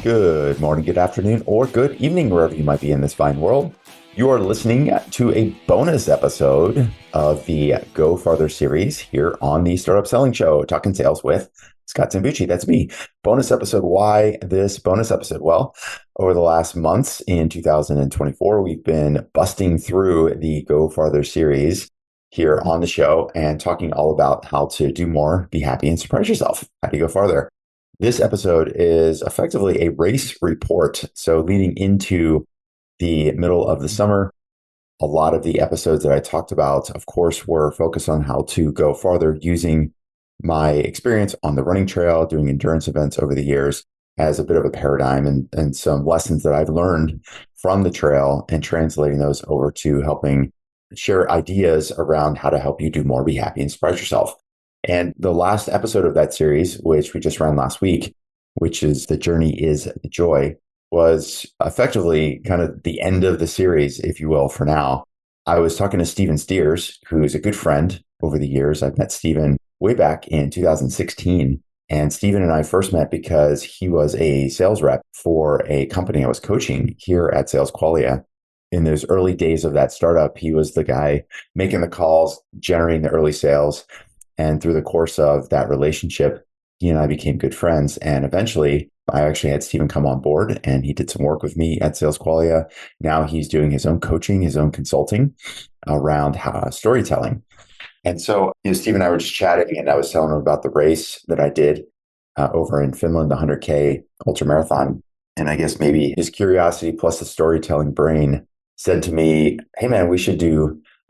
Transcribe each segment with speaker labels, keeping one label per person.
Speaker 1: Good morning, good afternoon, or good evening, wherever you might be in this fine world. You are listening to a bonus episode of the Go Farther series here on the Startup Selling Show, Talking Sales with Scott Sambucci. That's me. Bonus episode. Why this bonus episode? Well, over the last months in 2024, we've been busting through the Go Farther series here on the show and talking all about how to do more, be happy, and surprise yourself. How do you go farther? This episode is effectively a race report. So leading into the middle of the summer, a lot of the episodes that I talked about, of course, were focused on how to go farther using my experience on the running trail, doing endurance events over the years as a bit of a paradigm and some lessons that I've learned from the trail and translating those over to helping share ideas around how to help you do more, be happy, and surprise yourself. And the last episode of that series, which we just ran last week, which is The Journey is the Joy, was effectively kind of the end of the series, if you will, for now. I was talking to Steven Steers, who is a good friend over the years. I've met Steven way back in 2016. And Steven and I first met because he was a sales rep for a company I was coaching here at Sales Qualia. In those early days of that startup, he was the guy making the calls, generating the early sales. And through the course of that relationship, he and I became good friends. And eventually, I actually had Steven come on board and he did some work with me at Sales Qualia. Now he's doing his own coaching, his own consulting around storytelling. And so Steve and I were just chatting and I was telling him about the race that I did over in Finland, the 100K ultra marathon. And I guess maybe his curiosity plus the storytelling brain said to me, hey man,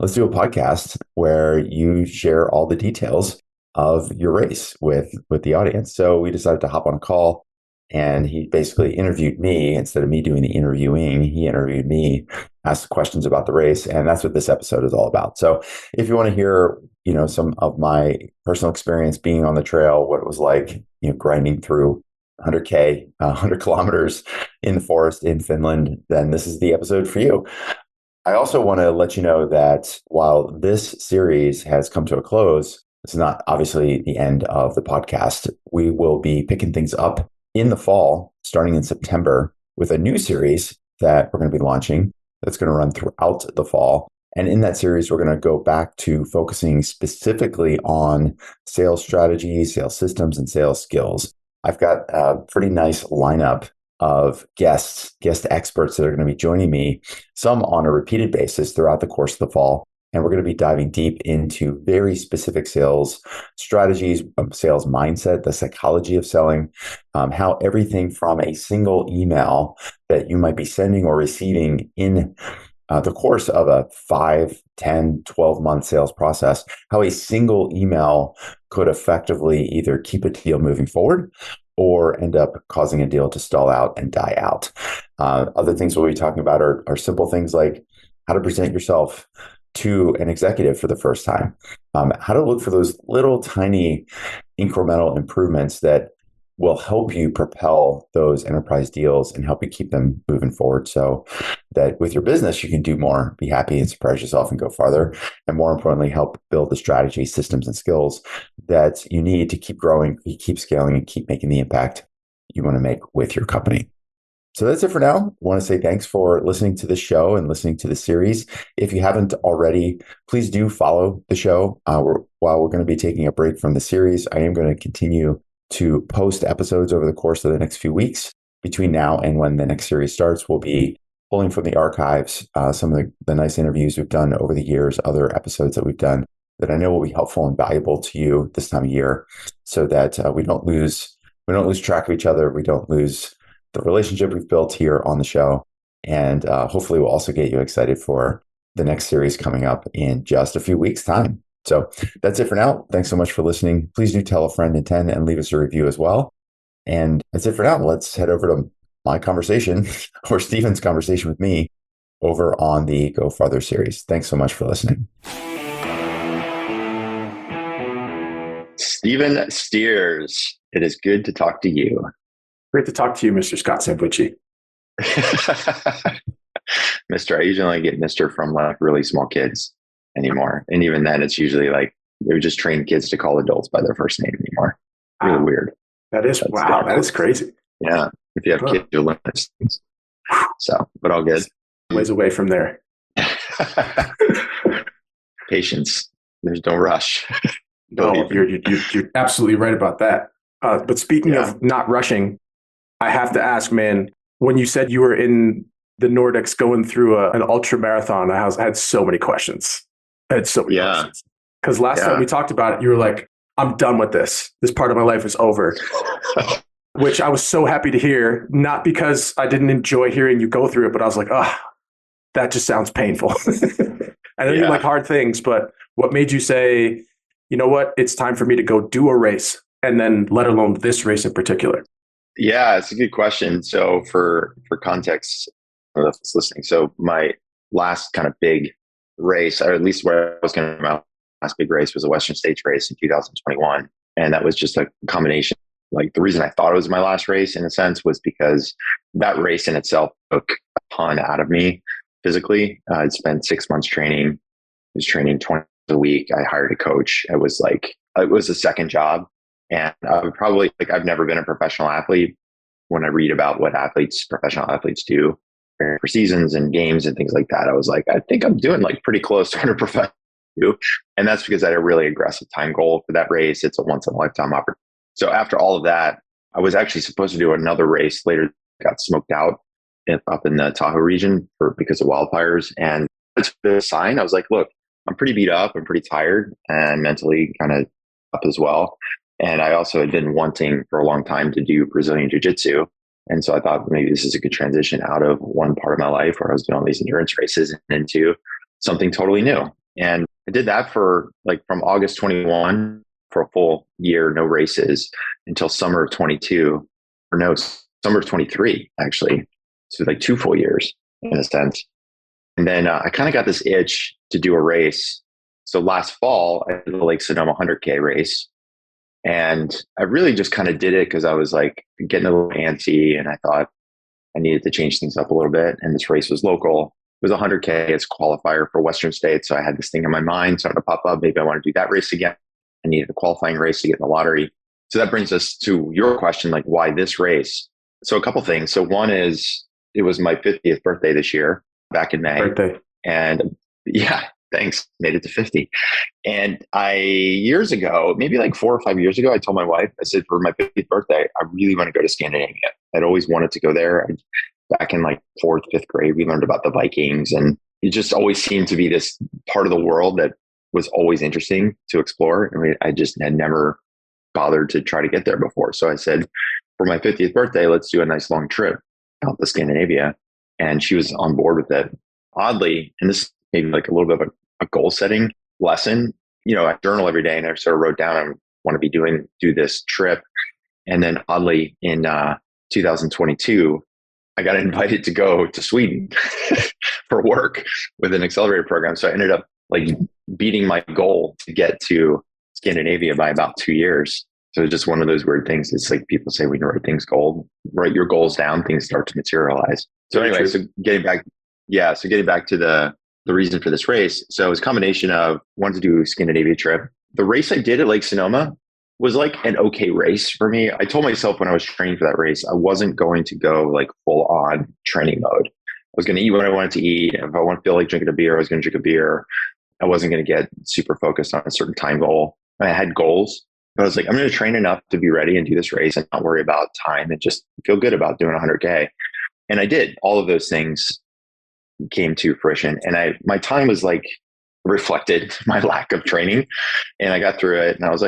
Speaker 1: let's do a podcast where you share all the details of your race with the audience. So we decided to hop on a call and he basically interviewed me instead of me doing the interviewing. He interviewed me, asked questions about the race. And that's what this episode is all about. So if you want to hear, some of my personal experience being on the trail, what it was like, grinding through 100K, 100 kilometers in the forest in Finland, then this is the episode for you. I also want to let you know that while this series has come to a close, it's not obviously the end of the podcast. We will be picking things up in the fall, starting in September, with a new series that we're going to be launching that's going to run throughout the fall. And in that series, we're going to go back to focusing specifically on sales strategies, sales systems, and sales skills. I've got a pretty nice lineup of guest experts that are going to be joining me, some on a repeated basis throughout the course of the fall. And we're going to be diving deep into very specific sales strategies, sales mindset, the psychology of selling, how everything from a single email that you might be sending or receiving in the course of a 5, 10, 12-month sales process, how a single email could effectively either keep a deal moving forward or end up causing a deal to stall out and die out. Other things we'll be talking about are simple things like how to present yourself to an executive for the first time, how to look for those little tiny incremental improvements that will help you propel those enterprise deals and help you keep them moving forward so that with your business, you can do more, be happy and surprise yourself and go farther. And more importantly, help build the strategy, systems, and skills that you need to keep growing, keep scaling, and keep making the impact you want to make with your company. So that's it for now. I want to say thanks for listening to the show and listening to the series. If you haven't already, please do follow the show. While we're going to be taking a break from the series, I am going to continue to post episodes over the course of the next few weeks. Between now and when the next series starts, we'll be pulling from the archives some of the nice interviews we've done over the years, other episodes that we've done that I know will be helpful and valuable to you this time of year, so that we don't lose track of each other. We don't lose the relationship we've built here on the show. And hopefully we'll also get you excited for the next series coming up in just a few weeks' time. So that's it for now. Thanks so much for listening. Please do tell a friend in 10 and leave us a review as well. And that's it for now. Let's head over to my conversation or Steven's conversation with me over on the Go Farther series. Thanks so much for listening. Steven Steers, it is good to talk to you.
Speaker 2: Great to talk to you, Mr. Scott Sambucci.
Speaker 1: Mr. I usually only get Mr. from like really small kids anymore. And even then it's usually like they're just trained kids to call adults by their first name anymore. Really weird.
Speaker 2: That is crazy.
Speaker 1: Yeah. If you have kids, you'll learn those things. So, but all good.
Speaker 2: Ways away from there.
Speaker 1: Patience. There's no rush.
Speaker 2: No, you're absolutely right about that. But speaking of not rushing, I have to ask, man, when you said you were in the Nordics going through an ultra marathon, I had so many questions. I had so many questions. Because last time we talked about it, you were like, I'm done with this. This part of my life is over. Which I was so happy to hear, not because I didn't enjoy hearing you go through it, but I was like, that just sounds painful. I know you like hard things, but what made you say, you know what, it's time for me to go do a race, and then let alone this race in particular?
Speaker 1: Yeah, it's a good question. So for context, for those listening, so my last kind of big race, or at least where I was going to my last big race, was a Western States race in 2021. And that was just a combination. Like, the reason I thought it was my last race in a sense was because that race in itself took a ton out of me physically. I'd spent 6 months training. I was training 20 a week. I hired a coach. It was a second job. And I would probably, I've never been a professional athlete. When I read about what professional athletes do for seasons and games and things like that, I was like, I think I'm doing pretty close to what a professional do. And that's because I had a really aggressive time goal for that race. It's a once in a lifetime opportunity. So after all of that, I was actually supposed to do another race later. Got smoked out up in the Tahoe region because of wildfires. And it's the sign. I was like, look, I'm pretty beat up. I'm pretty tired and mentally kind of up as well. And I also had been wanting for a long time to do Brazilian Jiu-Jitsu. And so I thought maybe this is a good transition out of one part of my life where I was doing all these endurance races and into something totally new. And I did that for from August 21 for a full year, no races, until summer of 22, or no, summer of 23, actually. So 2 full years in a sense. And then I kind of got this itch to do a race. So last fall, I did the Lake Sonoma 100K race. And I really just kind of did it because I was getting a little antsy, and I thought I needed to change things up a little bit. And this race was local. It was 100K. It's qualifier for Western States. So I had this thing in my mind starting to pop up. Maybe I want to do that race again. I needed a qualifying race to get in the lottery. So that brings us to your question, why this race? So a couple things. So one is, it was my 50th birthday this year, back in May.
Speaker 2: Birthday.
Speaker 1: And thanks. Made it to 50. And years ago, maybe 4 or 5 years ago, I told my wife, I said, for my 50th birthday, I really want to go to Scandinavia. I'd always wanted to go there. Back in 4th, 5th grade, we learned about the Vikings, and it just always seemed to be this part of the world that was always interesting to explore. I mean, I just had never bothered to try to get there before. So I said, for my 50th birthday, let's do a nice long trip out to Scandinavia. And she was on board with it. Oddly, and this maybe a little bit of a goal setting lesson, I journal every day, and I sort of wrote down, I want to do this trip. And then oddly, in 2022, I got invited to go to Sweden for work with an accelerator program. So I ended up beating my goal to get to Scandinavia by about 2 years. So it's just one of those weird things. It's people say when you write your goals down, things start to materialize. So anyway, getting back to the reason for this race. So it was a combination of wanting to do a Scandinavia trip. The race I did at Lake Sonoma was an okay race for me. I told myself when I was training for that race, I wasn't going to go full on training mode. I was going to eat what I wanted to eat. If I want to feel like drinking a beer, I was going to drink a beer. I wasn't going to get super focused on a certain time goal. I had goals, but I was I'm going to train enough to be ready and do this race and not worry about time and just feel good about doing 100K. And I did. All of those things came to fruition. And my time was reflected my lack of training. And I got through it, and I was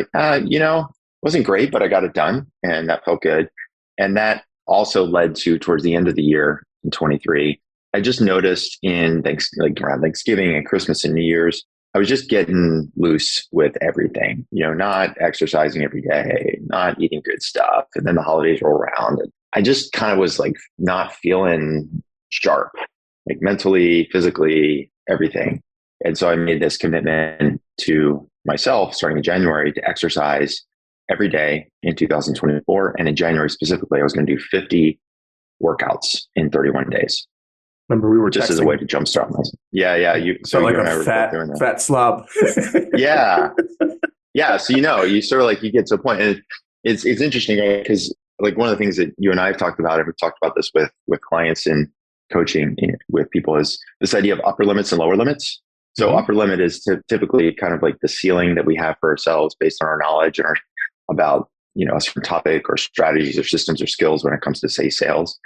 Speaker 1: wasn't great, but I got it done, and that felt good. And that also led to, towards the end of the year in 23, I just noticed in around Thanksgiving and Christmas and New Year's, I was just getting loose with everything, not exercising every day, not eating good stuff. And then the holidays roll around, and I just kind of was not feeling sharp, mentally, physically, everything. And so I made this commitment to myself starting in January to exercise every day in 2024. And in January specifically, I was going to do 50 workouts in 31 days.
Speaker 2: Remember, we were
Speaker 1: just
Speaker 2: texting.
Speaker 1: As a way to jumpstart myself. Yeah. You
Speaker 2: felt like a fat slob.
Speaker 1: Yeah. So, you sort of you get to a point, and it's interesting because like one of the things that you and I have talked about, and we've talked about this with clients and coaching with people, is this idea of upper limits and lower limits. So upper limit is typically kind of like the ceiling that we have for ourselves based on our knowledge and about, a certain topic or strategies or systems or skills when it comes to, say, sales.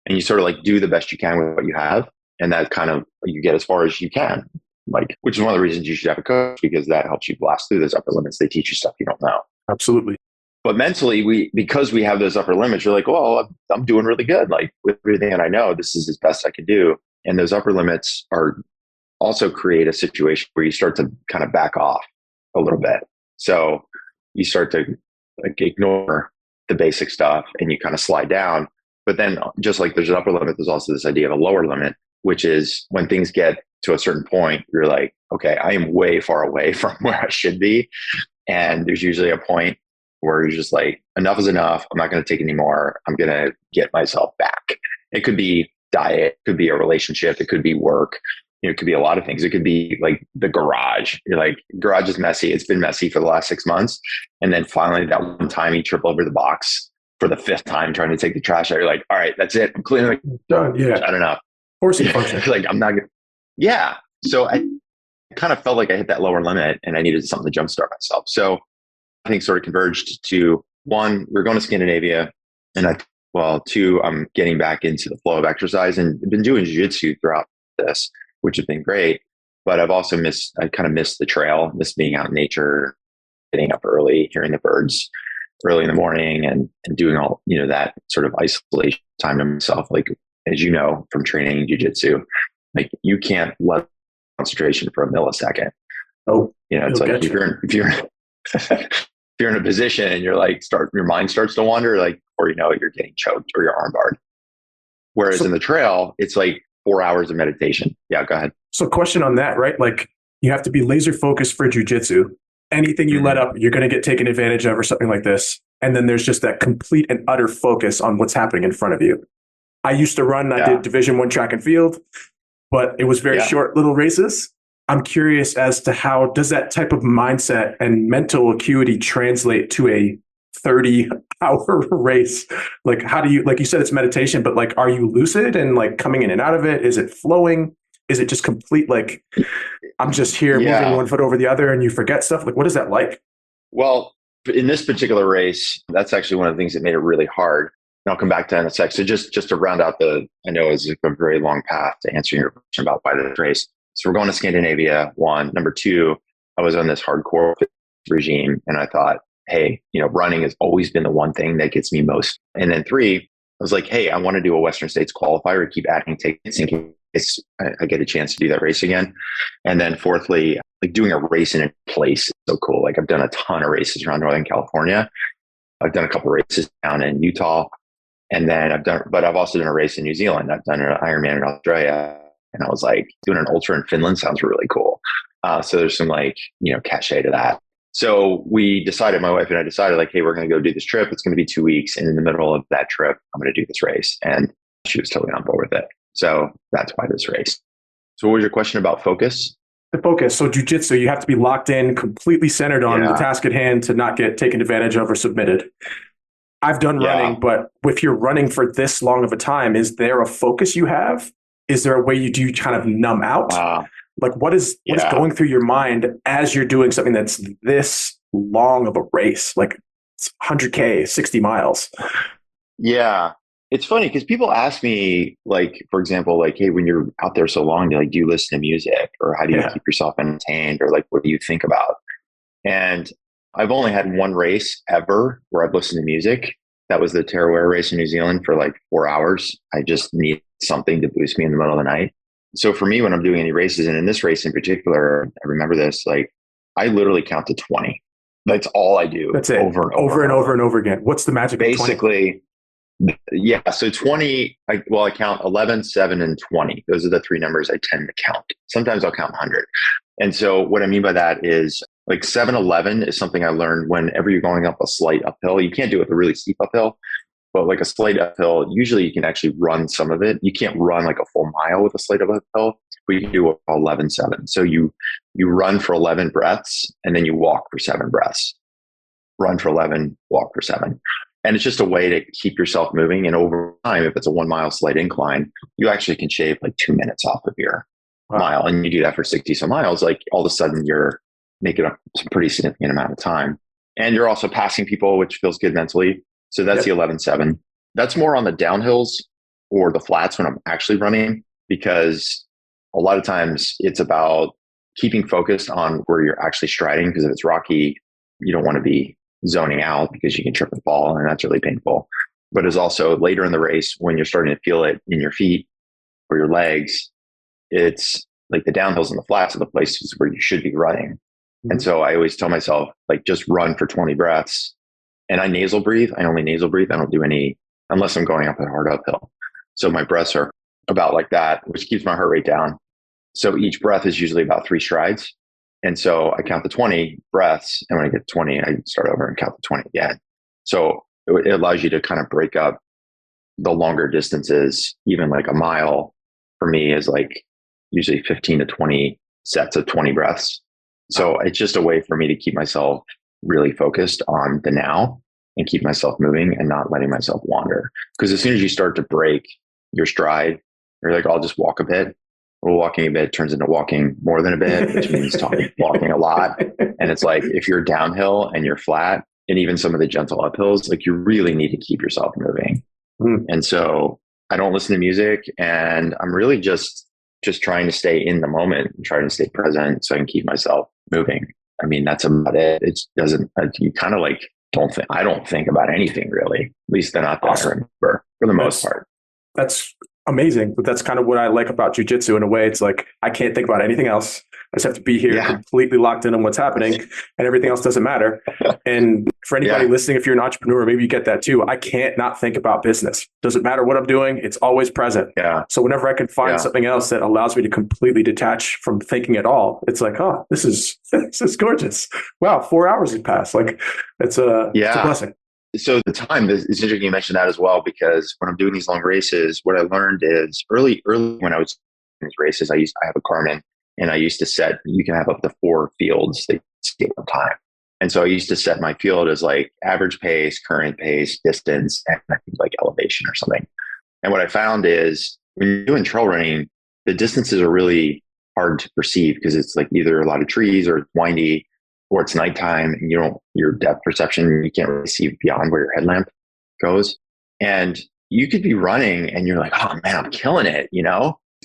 Speaker 1: And you sort of like do the best you can with what you have. And that kind of, you get as far as you can, like, which is one of the reasons you should have a coach, because that helps you blast through those upper limits. They teach you stuff you don't know.
Speaker 2: Absolutely.
Speaker 1: But mentally, because we have those upper limits, you're like, well, I'm doing really good. Like with everything that I know, this is as best I can do. And those upper limits also create a situation where you start to kind of back off a little bit. So you start to like ignore the basic stuff and you kind of slide down. But then just like there's an upper limit, there's also this idea of a lower limit, which is when things get to a certain point, you're like, okay, I am way far away from where I should be. And there's usually a point where you're just like, enough is enough. I'm not going to take any more. I'm going to get myself back. It could be diet, it could be a relationship, it could be work. It could be a lot of things. It could be like the garage. You're like, garage is messy. It's been messy for the last 6 months. And then finally that one time you trip over the box for the 5th time trying to take the trash out. You're like, all right, that's it. I'm cleaning.
Speaker 2: Done. Yeah.
Speaker 1: I don't know.
Speaker 2: Forcing function.
Speaker 1: Like I'm not going to. Yeah. So I kind of felt like I hit that lower limit and I needed something to jumpstart myself. So I think sort of converged to, one, we're going to Scandinavia. And 2, I'm getting back into the flow of exercise and been doing jiu-jitsu throughout this, which has been great. But I've also kind of missed the trail, missed being out in nature, getting up early, hearing the birds early in the morning and doing all, that sort of isolation time to myself. Like, as you know, from training jiu-jitsu, like you can't let concentration for a millisecond.
Speaker 2: Oh,
Speaker 1: it's like if you're in a position and you're like, your mind starts to wander, like, or, you're getting choked or you're armbarred. Whereas in the trail, it's like 4 hours of meditation. Yeah, go ahead.
Speaker 2: So question on that, right? Like you have to be laser focused for jujitsu. Anything you let up, you're going to get taken advantage of or something like this. And then there's just that complete and utter focus on what's happening in front of you. I used to run, I did Division I track and field, but it was very short little races. I'm curious as to how does that type of mindset and mental acuity translate to a 30-hour race? Like, how do you, like you said, it's meditation, but like, are you lucid and like coming in and out of it? Is it flowing? Is it just complete? Like, I'm just here moving one foot over the other and you forget stuff. Like, what is that like?
Speaker 1: Well, in this particular race, that's actually one of the things that made it really hard. And I'll come back to that in a sec. So just to round out I know it's a very long path to answering your question about why this race. So we're going to Scandinavia, 1. Number 2, I was on this hardcore regime and I thought, hey, running has always been the one thing that gets me most. And then 3, I was like, hey, I want to do a Western States qualifier to keep adding tickets in case I get a chance to do that race again. And then 4thly, like doing a race in a place is so cool. Like I've done a ton of races around Northern California. I've done a couple of races down in Utah. And then I've also done a race in New Zealand. I've done an Ironman in Australia. And I was like, doing an ultra in Finland sounds really cool. So there's some cachet to that. So my wife and I decided like, hey, we're going to go do this trip. It's going to be 2 weeks. And in the middle of that trip, I'm going to do this race. And she was totally on board with it. So that's why this race. So what was your question about focus?
Speaker 2: The focus. So jiu-jitsu, you have to be locked in, completely centered on the task at hand to not get taken advantage of or submitted. I've done running, but if you're running for this long of a time, is there a focus you have? Is there a way you do kind of numb out? Like what is going through your mind as you're doing something that's this long of a race, like 100K, 60 miles?
Speaker 1: Yeah. It's funny because people ask me, like, for example, like, hey, when you're out there so long, do you listen to music or how do you keep yourself entertained or like, what do you think about? And I've only had one race ever where I've listened to music. That was the Terawara race in New Zealand for like 4 hours. I just need something to boost me in the middle of the night. So for me, when I'm doing any races, and in this race in particular, I remember this, like I literally count to 20. That's all I do.
Speaker 2: That's it. Over and over again. What's the magic of 20?
Speaker 1: Basically, yeah. So 20, I count 11, 7, and 20. Those are the 3 numbers I tend to count. Sometimes I'll count 100. And so what I mean by that is like 7-11 is something I learned whenever you're going up a slight uphill. You can't do it with a really steep uphill, but like a slight uphill, usually you can actually run some of it. You can't run like a full mile with a slight uphill, but you can do 11-7. So you run for 11 breaths and then you walk for 7 breaths. Run for 11, walk for 7. And it's just a way to keep yourself moving. And over time, if it's a 1 mile slight incline, you actually can shave like 2 minutes off of your mile. And you do that for 60 some miles, like all of a sudden you're making up some pretty significant amount of time. And you're also passing people, which feels good mentally. So that's the 11.7. That's more on the downhills or the flats when I'm actually running, because a lot of times it's about keeping focused on where you're actually striding. Because if it's rocky, you don't want to be zoning out because you can trip and fall, and that's really painful. But it's also later in the race when you're starting to feel it in your feet or your legs. It's like the downhills and the flats are the places where you should be running. Mm-hmm. And so I always tell myself, like, just run for 20 breaths. And I nasal breathe. I only nasal breathe. I don't do any, unless I'm going up a hard uphill. So my breaths are about like that, which keeps my heart rate down. So each breath is usually about 3 strides. And so I count the 20 breaths. And when I get to 20, I start over and count the 20 again. So it allows you to kind of break up the longer distances. Even like a mile for me is like usually 15 to 20 sets of 20 breaths. So it's just a way for me to keep myself really focused on the now and keep myself moving and not letting myself wander. Because as soon as you start to break your stride, you're like, I'll just walk a bit. Well, walking a bit turns into walking more than a bit, which means walking a lot. And it's like, if you're downhill and you're flat, and even some of the gentle uphills, like, you really need to keep yourself moving. And so I don't listen to music, and I'm really just trying to stay in the moment and trying to stay present so I can keep myself moving. I mean, that's about it. It doesn't, you kind of like, I don't think about anything really, at least not that I remember for the most part.
Speaker 2: That's amazing. But that's kind of what I like about jujitsu in a way. It's like, I can't think about anything else. I just have to be here completely locked in on what's happening, and everything else doesn't matter. And for anybody listening, if you're an entrepreneur, maybe you get that too. I can't not think about business. Doesn't matter what I'm doing. It's always present. So whenever I can find something else that allows me to completely detach from thinking at all, it's like, oh, this is gorgeous. Wow. 4 hours have passed. Like, it's a blessing.
Speaker 1: So the time is interesting you mentioned that as well, because when I'm doing these long races, what I learned is early when I was in these races, I have a Garmin, and I used to set, you can have up to 4 fields that skip on time. And so I used to set my field as like average pace, current pace, distance, and I think like elevation or something. And what I found is when you're doing trail running, the distances are really hard to perceive because it's like either a lot of trees or it's windy, or it's nighttime and your depth perception, you can't really see beyond where your headlamp goes. And you could be running and you're like, oh man, I'm killing it.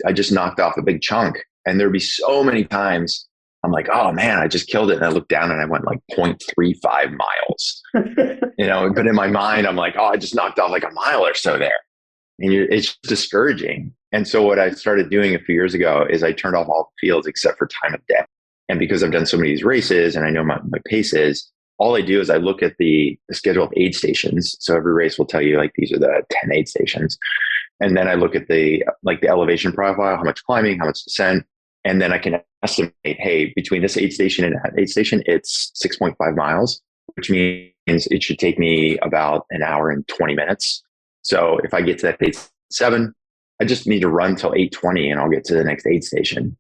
Speaker 1: I just knocked off a big chunk. And there'd be so many times I'm like, oh man, I just killed it. And I looked down and I went like 0.35 miles, but in my mind, I'm like, oh, I just knocked off like a mile or so there. And it's discouraging. And so what I started doing a few years ago is I turned off all the fields except for time of day. And because I've done so many of these races and I know my paces, all I do is I look at the schedule of aid stations. So every race will tell you like, these are the 10 aid stations. And then I look at the elevation profile, how much climbing, how much descent. And then I can estimate, hey, between this aid station and that aid station, it's 6.5 miles, which means it should take me about an hour and 20 minutes. So if I get to that aid 7, I just need to run till 8:20 and I'll get to the next aid station.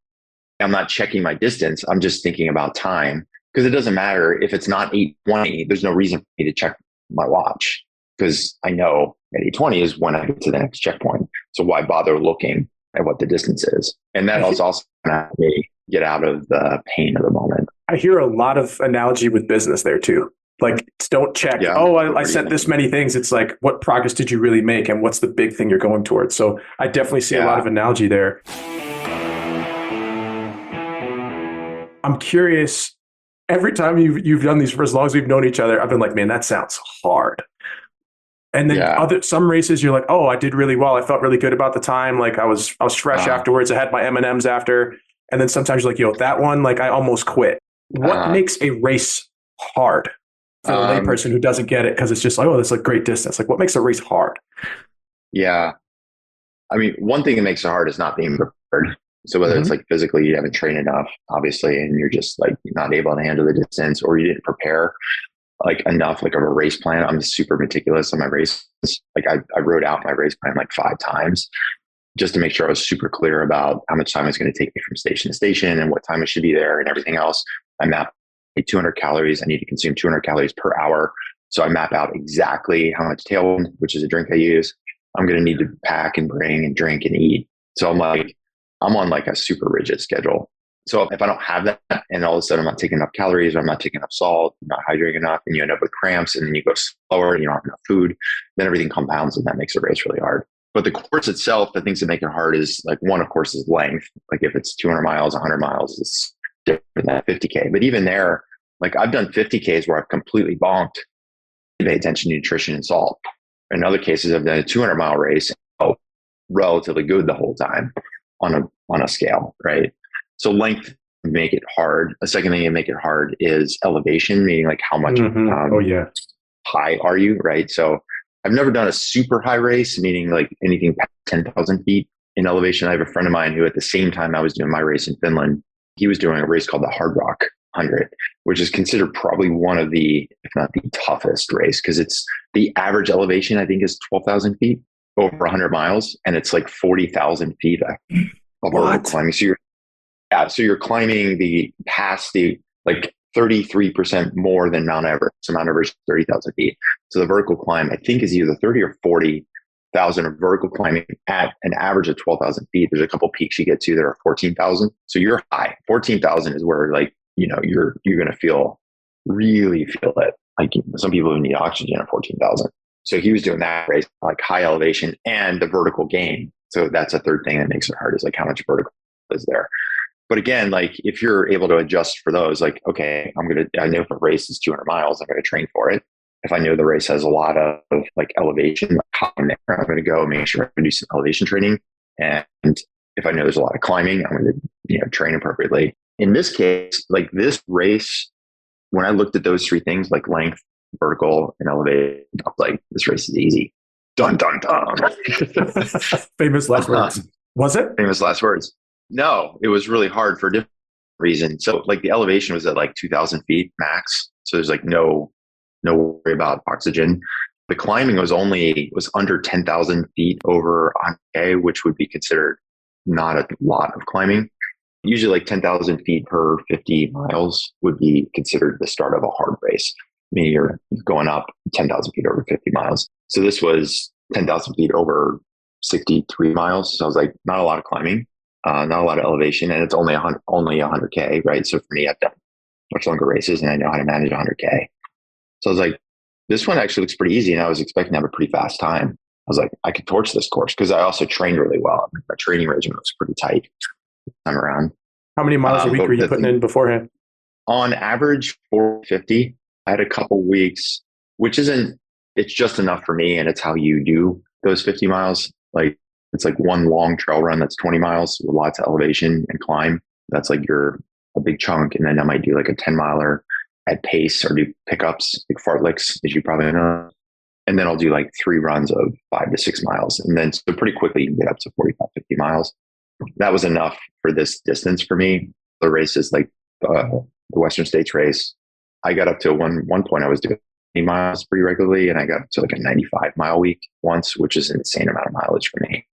Speaker 1: I'm not checking my distance. I'm just thinking about time, because it doesn't matter if it's not 8:20. There's no reason for me to check my watch, because I know at 8:20 is when I get to the next checkpoint. So why bother looking at what the distance is? And that also going to help me get out of the pain of the moment.
Speaker 2: I hear a lot of analogy with business there too. Like, don't check, I sent this many things. It's like, what progress did you really make? And what's the big thing you're going towards? So I definitely see a lot of analogy there. I'm curious, every time you've done these for as long as we've known each other, I've been like, man, that sounds hard. And then some races, you're like, oh, I did really well. I felt really good about the time. Like I was fresh afterwards. I had my M&Ms after. And then sometimes you're like, yo, that one, like I almost quit. What makes a race hard for the layperson who doesn't get it? Because it's just like, oh, that's like great distance. Like, what makes a race hard?
Speaker 1: Yeah. I mean, one thing that makes it hard is not being prepared. So whether it's like physically, you haven't trained enough, obviously, and you're just like not able to handle the distance, or you didn't prepare like enough, like of a race plan. I'm super meticulous on my races. Like I wrote out my race plan like 5 times just to make sure I was super clear about how much time it's going to take me from station to station and what time I should be there and everything else. I mapped 200 calories. I need to consume 200 calories per hour. So I map out exactly how much Tailwind, which is a drink I use, I'm going to need to pack and bring and drink and eat. So I'm on like a super rigid schedule. So if I don't have that and all of a sudden I'm not taking enough calories or I'm not taking enough salt, I'm not hydrating enough, and you end up with cramps and then you go slower and you don't have enough food, then everything compounds and that makes the race really hard. But the course itself, the things that make it hard is like one, of course, is length. Like if it's 200 miles, 100 miles, it's different than 50K. But even there, like I've done 50Ks where I've completely bonked, pay attention to nutrition and salt. In other cases, I've done a 200-mile race, relatively good the whole time on a scale, right? So length make it hard. The second thing that make it hard is elevation, meaning like how much high are you, right? So I've never done a super high race, meaning like anything past 10,000 feet in elevation. I have a friend of mine who at the same time I was doing my race in Finland, he was doing a race called the Hard Rock 100, which is considered probably one of the, if not the toughest race, because it's the average elevation, I think, is 12,000 feet over 100 miles. And it's like 40,000 feet of vertical climbing. So you're climbing past the like 33% more than Mount Everest. So Mount Everest is 30,000 feet. So the vertical climb, I think, is either 30 or 40,000 of vertical climbing at an average of 12,000 feet. There's a couple peaks you get to that are 14,000. So you're high. 14,000 is where like, you're going to really feel it. Like some people who need oxygen at 14,000. So he was doing that race, like high elevation and the vertical gain. So that's a third thing that makes it hard, is like how much vertical is there. But again, like if you're able to adjust for those, like, okay, I know if a race is 200 miles, I'm going to train for it. If I know the race has a lot of like elevation, like I'm going to go make sure I do some elevation training. And if I know there's a lot of climbing, I'm going to, train appropriately. In this case, like this race, when I looked at those three things, like length, vertical, and elevation, I was like, this race is easy. Dun, dun, dun.
Speaker 2: Famous last words. Was it?
Speaker 1: Famous last words. No, it was really hard for a different reason. So like the elevation was at like 2,000 feet max. So there's like no worry about oxygen. The climbing was under 10,000 feet over 100K, which would be considered not a lot of climbing. Usually like 10,000 feet per 50 miles would be considered the start of a hard race. Meaning you're going up 10,000 feet over 50 miles. So this was 10,000 feet over 63 miles. So I was like, not a lot of climbing. Not a lot of elevation, and it's only 100K, right? So for me, I've done much longer races and I know how to manage 100K. So I was like, this one actually looks pretty easy, and I was expecting to have a pretty fast time. I was like, I could torch this course because I also trained really well. My training regimen was pretty tight this time around.
Speaker 2: How many miles a week were you putting in beforehand?
Speaker 1: On average, 450. I had a couple weeks, which it's just enough for me, and it's how you do those 50 miles. Like, it's like one long trail run that's 20 miles with lots of elevation and climb. That's like a big chunk. And then I might do like a 10 miler at pace or do pickups, like fartleks, as you probably know. And then I'll do like 3 runs of 5 to 6 miles. And then so pretty quickly you can get up to 45, 50 miles. That was enough for this distance for me. The races like the Western States race, I got up to one point I was doing 80 miles pretty regularly. And I got up to like a 95 mile week once, which is an insane amount of mileage for me.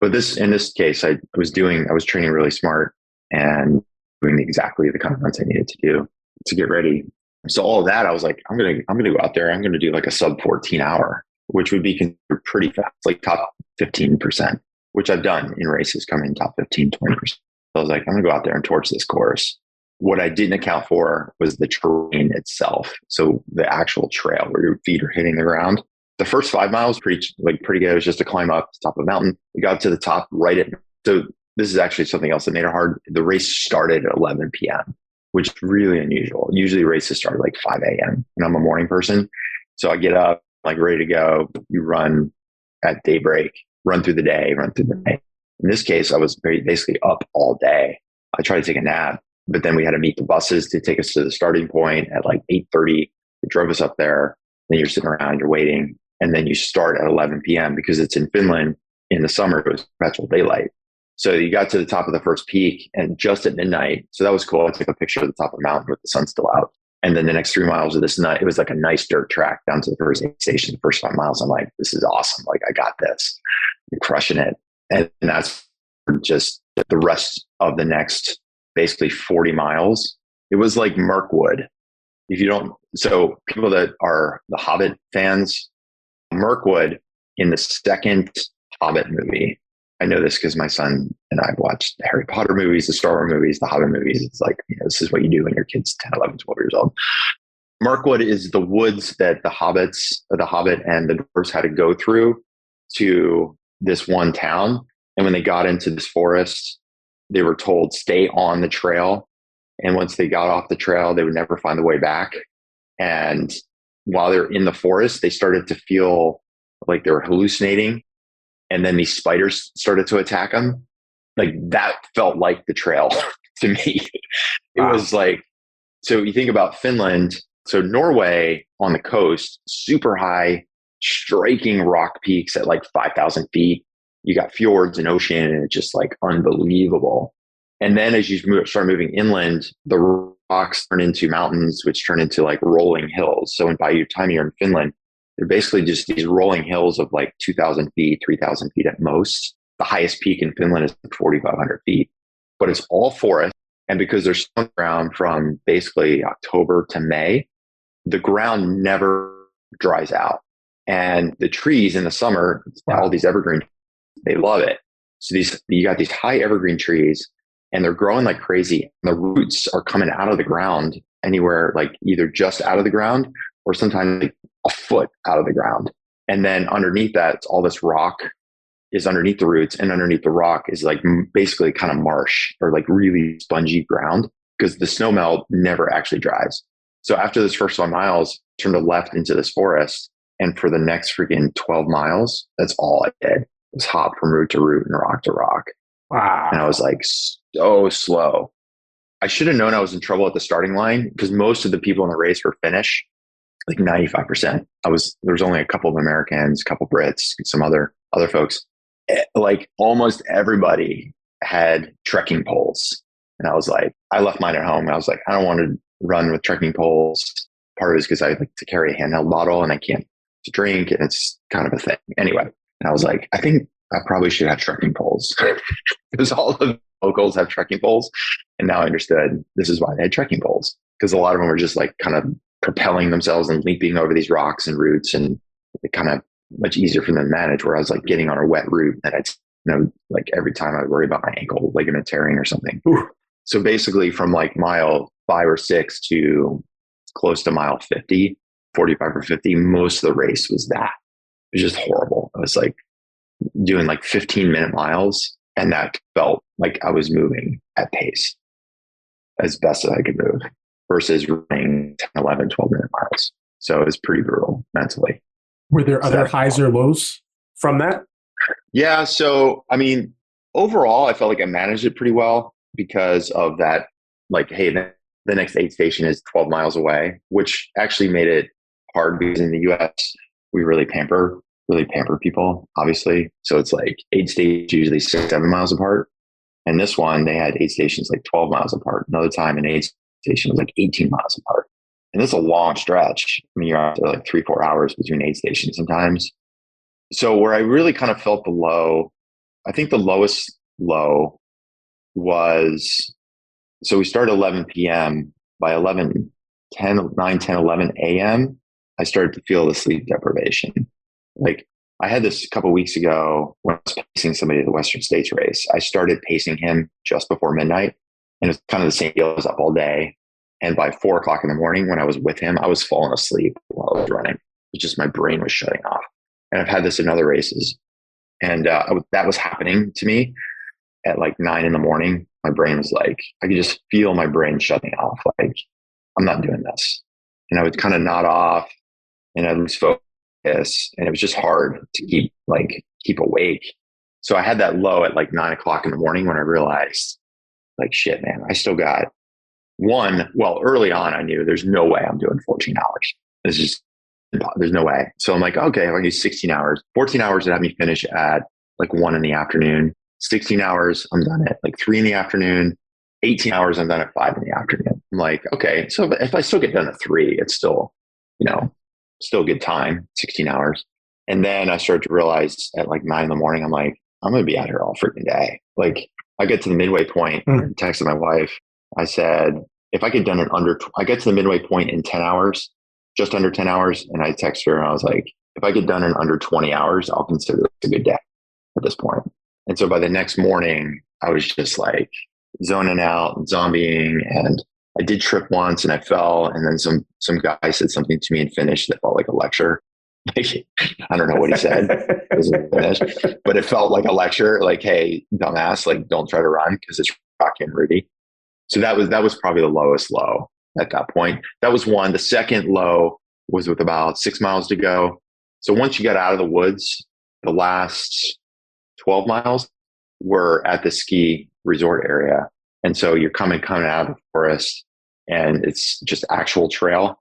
Speaker 1: But in this case, I was training really smart and doing exactly the kind of runs I needed to do to get ready. So all of that, I was like, I'm going to go out there. I'm going to do like a sub 14 hour, which would be considered pretty fast, like top 15%, which I've done in races coming in top 15, 20%. So I was like, I'm going to go out there and torch this course. What I didn't account for was the terrain itself. So the actual trail where your feet are hitting the ground. The first 5 miles pretty good. It was just to climb up to the top of a mountain. We got to the top so this is actually something else that made it hard. The race started at 11 p.m., which is really unusual. Usually races start at like 5 a.m. and I'm a morning person. So I get up, like ready to go. You run at daybreak, run through the day. In this case, I was basically up all day. I tried to take a nap, but then we had to meet the buses to take us to the starting point at like 8:30. They drove us up there. Then you're sitting around, you're waiting. And then you start at 11 p.m. because it's in Finland. In the summer, it was perpetual daylight. So you got to the top of the first peak and just at midnight. So that was cool. I took a picture of the top of the mountain with the sun still out. And then the next 3 miles of this night, it was like a nice dirt track down to the first aid station. The first 5 miles, I'm like, this is awesome. Like, I got this. I'm crushing it. And that's just the rest of the next basically 40 miles. It was like Mirkwood. if you don't, so people that are the Hobbit fans, Mirkwood in the second Hobbit movie, I know this because my son and I have watched the Harry Potter movies, the Star Wars movies, the Hobbit movies. It's like, this is what you do when your kid's 10, 11, 12 years old. Mirkwood is the woods that the Hobbit and the dwarves had to go through to this one town. And when they got into this forest, they were told, stay on the trail. And once they got off the trail, they would never find the way back. And while they're in the forest, they started to feel like they were hallucinating. And then these spiders started to attack them. Like that felt like the trail to me. It was like, so you think about Finland. So Norway on the coast, super high, striking rock peaks at like 5,000 feet. You got fjords and ocean, and it's just like unbelievable. And then as you start moving inland, the rocks turn into mountains, which turn into like rolling hills. So by the time you're in Finland, they're basically just these rolling hills of like 2,000 feet, 3,000 feet at most. The highest peak in Finland is 4,500 feet, but it's all forest. And because there's snow ground from basically October to May, the ground never dries out. And the trees in the summer, all these evergreen, they love it. So you got these high evergreen trees, and they're growing like crazy. And the roots are coming out of the ground anywhere, like either just out of the ground or sometimes like a foot out of the ground. And then underneath that, all this rock is underneath the roots, and underneath the rock is like basically kind of marsh or like really spongy ground, because the snow melt never actually dries. So after this first 1 miles, turned a left into this forest. And for the next freaking 12 miles, that's all I did was hop from root to root and rock to rock.
Speaker 2: Wow.
Speaker 1: And I was like, so slow. I should have known I was in trouble at the starting line, because most of the people in the race were Finnish, like 95%. There was only a couple of Americans, a couple Brits, some other folks. Like almost everybody had trekking poles. And I was like, I left mine at home. I was like, I don't want to run with trekking poles. Part of it is because I like to carry a handheld bottle and I can't to drink, and it's kind of a thing. Anyway, and I was like, I think I probably should have trekking poles, because all of the locals have trekking poles. And now I understood this is why they had trekking poles, because a lot of them were just like kind of propelling themselves and leaping over these rocks and roots, and it kind of much easier for them to manage, where I was like getting on a wet route that I'd, like every time I would worry about my ankle ligament tearing or something. Ooh. So basically from like mile 5 or 6 to close to mile 50, 45 or 50, most of the race was that. It was just horrible. I was like doing like 15-minute miles, and that felt like I was moving at pace as best as I could move, versus running 10, 11, 12-minute miles. So it was pretty brutal mentally.
Speaker 2: Were there other highs or lows from that?
Speaker 1: Yeah. So, I mean, overall, I felt like I managed it pretty well because of that. Like, hey, the next aid station is 12 miles away, which actually made it hard, because in the US, we really pamper people, obviously. So it's like aid stations usually 6, 7 miles apart. And this one, they had aid stations like 12 miles apart. Another time, an aid station was like 18 miles apart. And it's a long stretch. I mean, you're out there like 3-4 hours between aid stations sometimes. So where I really kind of felt the low, I think the lowest low was, so we started 11 p.m. By 11 a.m., I started to feel the sleep deprivation. Like I had this a couple of weeks ago when I was pacing somebody at the Western States race. I started pacing him just before midnight, and it's kind of the same deal. I was up all day. And by 4 o'clock in the morning, when I was with him, I was falling asleep while I was running. It's just my brain was shutting off. And I've had this in other races. And that was happening to me at like 9 in the morning. My brain was like, I could just feel my brain shutting off. Like, I'm not doing this. And I would kind of nod off, and I'd lose focus. And it was just hard to keep awake. So I had that low at like 9 o'clock in the morning when I realized, like, shit, man, I still got early on, I knew there's no way I'm doing 14 hours. There's no way. So I'm like, okay, if I can do 16 hours, 14 hours would have me finish at like 1 in the afternoon. 16 hours, I'm done at like 3 in the afternoon. 18 hours, I'm done at 5 in the afternoon. I'm like, okay, so if I still get done at 3, it's still, still a good time, 16 hours. And then I started to realize at like 9 in the morning, I'm like, I'm going to be out here all freaking day. Like I get to the midway point, and texted my wife. I said, if I get done in I get to the midway point in 10 hours, just under 10 hours. And I text her and I was like, if I get done in under 20 hours, I'll consider it a good day at this point. And so by the next morning, I was just like zoning out and zombieing. And I did trip once and I fell. And then some guy said something to me in Finnish that felt like a lecture. Like, I don't know what he said, but it felt like a lecture. Like, hey, dumbass, like, don't try to run because it's rocky and rooty. So that was probably the lowest low at that point. That was one. The second low was with about 6 miles to go. So once you got out of the woods, the last 12 miles were at the ski resort area. And so you're coming out of the forest and it's just actual trail.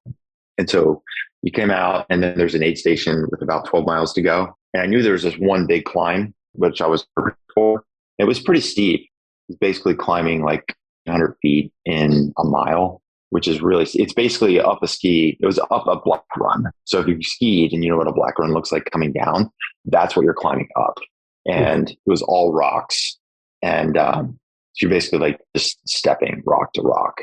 Speaker 1: And so you came out and then there's an aid station with about 12 miles to go. And I knew there was this one big climb, which I was prepared for. It was pretty steep. It was basically climbing like 100 feet in a mile, which is really, it's basically up a ski. It was up a black run. So if you skied and you know what a black run looks like coming down, that's what you're climbing up. And it was all rocks. And so you're basically like just stepping rock to rock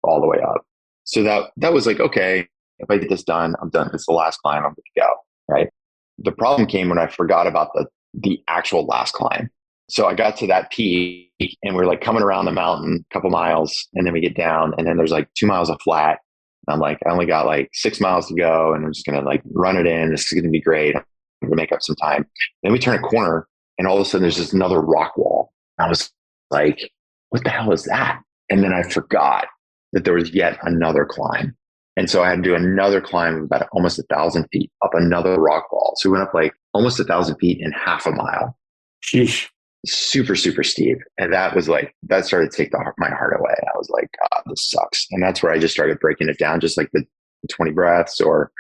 Speaker 1: all the way up. So that was like, okay, if I get this done, I'm done. It's the last climb. I'm good to go. Right. The problem came when I forgot about the actual last climb. So I got to that peak and we're like coming around the mountain a couple miles and then we get down and then there's like 2 miles of flat. And I'm like, I only got like 6 miles to go and I'm just going to like run it in. This is going to be great. I'm going to make up some time. Then we turn a corner and all of a sudden there's just another rock wall. I was like, what the hell is that? And then I forgot that there was yet another climb. And so I had to do another climb of about almost 1,000 feet up another rock wall. So we went up like almost 1,000 feet in half a mile.
Speaker 2: Sheesh.
Speaker 1: Super, super steep. And that was like, that started to take my heart away. I was like, God, this sucks. And that's where I just started breaking it down, just like the 20 breaths, or